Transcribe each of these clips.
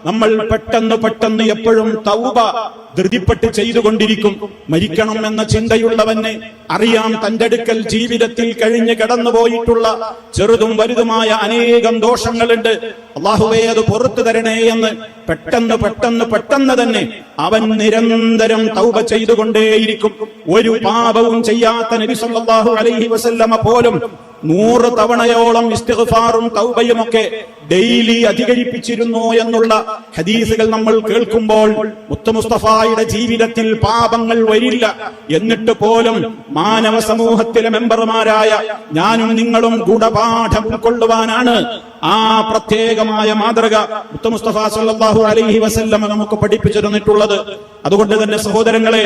നമ്മൾ പെട്ടെന്ന് എപ്പോഴും തൗബ ധൃതിപ്പെട്ട് ചെയ്തുകൊണ്ടിരിക്കും. മരിക്കണം എന്ന ചിന്തയുള്ളവന് അറിയാം തന്റെ അടുക്കൽ ജീവിതത്തിൽ കഴിഞ്ഞ് കടന്നുപോയിട്ടുള്ള ചെറുതും വലുതുമായ അനേകം ദോഷങ്ങളുണ്ട്. അല്ലാഹുവേ അത് പുറത്തു തരണേ എന്ന് പെട്ടെന്ന് തന്നെ അവൻ നിരന്തരം തൗബ ചെയ്തുകൊണ്ടേയിരിക്കും. ഒരു പാപവും ചെയ്യാത്ത നബി സല്ലല്ലാഹു അലൈഹി വസല്ലമ പോലും 100 തവണയോളം ഇസ്തിഗ്ഫാറും തൗബയുമൊക്കെ ഡെയിലി അധികരിപ്പിച്ചിരുന്നു എന്നുള്ള ഹദീസുകൾ നമ്മൾ കേൾക്കുമ്പോൾ മുത്തു മുസ്തഫായുടെ ജീവിതത്തിൽ പാപങ്ങൾ വരില്ല. എന്നിട്ട് പോലും മാനവ സമൂഹത്തിലെ മെമ്പർമാരായ ഞാനും നിങ്ങളും ഗുണപാഠം ഉൾക്കൊള്ളുവാനാണ് ആ പ്രത്യേകമായ മാതൃക മുത്തു മുസ്തഫ സല്ലല്ലാഹു അലൈഹി വസല്ലമ നമുക്ക് പഠിപ്പിച്ചു തന്നിട്ടുള്ളത്. അതുകൊണ്ട് തന്നെ സഹോദരങ്ങളെ,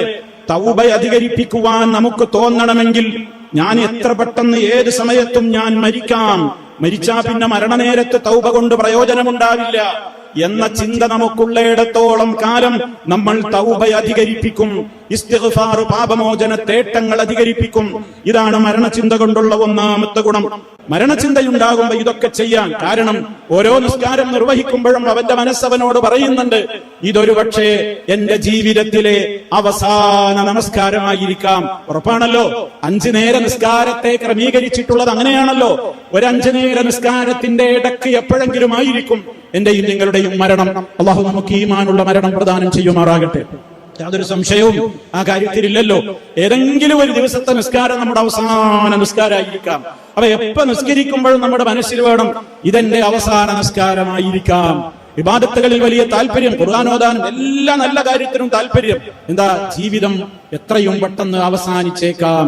തൗബ അധികരിപ്പിക്കുവാൻ നമുക്ക് തോന്നണമെങ്കിൽ ഞാൻ എത്ര പെട്ടെന്ന് ഏത് സമയത്തും ഞാൻ മരിച്ചാ പിന്നെ മരണനേരത്ത് തൗബ കൊണ്ട് പ്രയോജനമുണ്ടാവില്ല എന്ന ചിന്ത നമുക്കുള്ളയിടത്തോളം കാലം നമ്മൾ തൗബ അധികരിപ്പിക്കും. ഇസ്തിഗ്ഫാർ പാപമോചന തേട്ടങ്ങൾ അധികരിപ്പിക്കും. ഇതാണ് മരണചിന്ത കൊണ്ടുള്ള ഒന്നാമത്തെ ഗുണം. മരണചിന്തയുണ്ടാകുമ്പോൾ ഇതൊക്കെ ചെയ്യാൻ കാരണം ഓരോ നിസ്കാരം നിർവഹിക്കുമ്പോഴും അവന്റെ മനസ്സവനോട് പറയുന്നുണ്ട്, ഇതൊരു പക്ഷേ എന്റെ ജീവിതത്തിലെ അവസാന നമസ്കാരമായിരിക്കാം. ഉറപ്പാണല്ലോ, 5 നേര നിസ്കാരത്തെ ക്രമീകരിച്ചിട്ടുള്ളത് അങ്ങനെയാണല്ലോ. ഒരു 5 നേര നിസ്കാരത്തിന്റെ ഇടയ്ക്ക് എപ്പോഴെങ്കിലും ആയിരിക്കും എന്റെയും നിങ്ങളുടെയും മരണം. അള്ളാഹു നമുക്ക് ഈമാനുള്ള മരണം പ്രദാനം ചെയ്യുമാറാകട്ടെ. യാതൊരു സംശയവും ആ കാര്യത്തിലില്ലല്ലോ. ഏതെങ്കിലും ഒരു ദിവസത്തെ നിസ്കാരം നമ്മുടെ അവസാന നിസ്കാരമായിരിക്കാം. അപ്പൊ എപ്പോ നിസ്കരിക്കുമ്പോഴും നമ്മുടെ മനസ്സിൽ വേണം, ഇതെന്റെ അവസാന നിസ്കാരമായിരിക്കാം. ഇബാദത്തുകളിൽ വലിയ താല്പര്യം, ഖുർആൻ ഓതാനും എല്ലാ നല്ല കാര്യത്തിനും താല്പര്യം. എന്താ? ജീവിതം എത്രയും പെട്ടെന്ന് അവസാനിച്ചേക്കാം.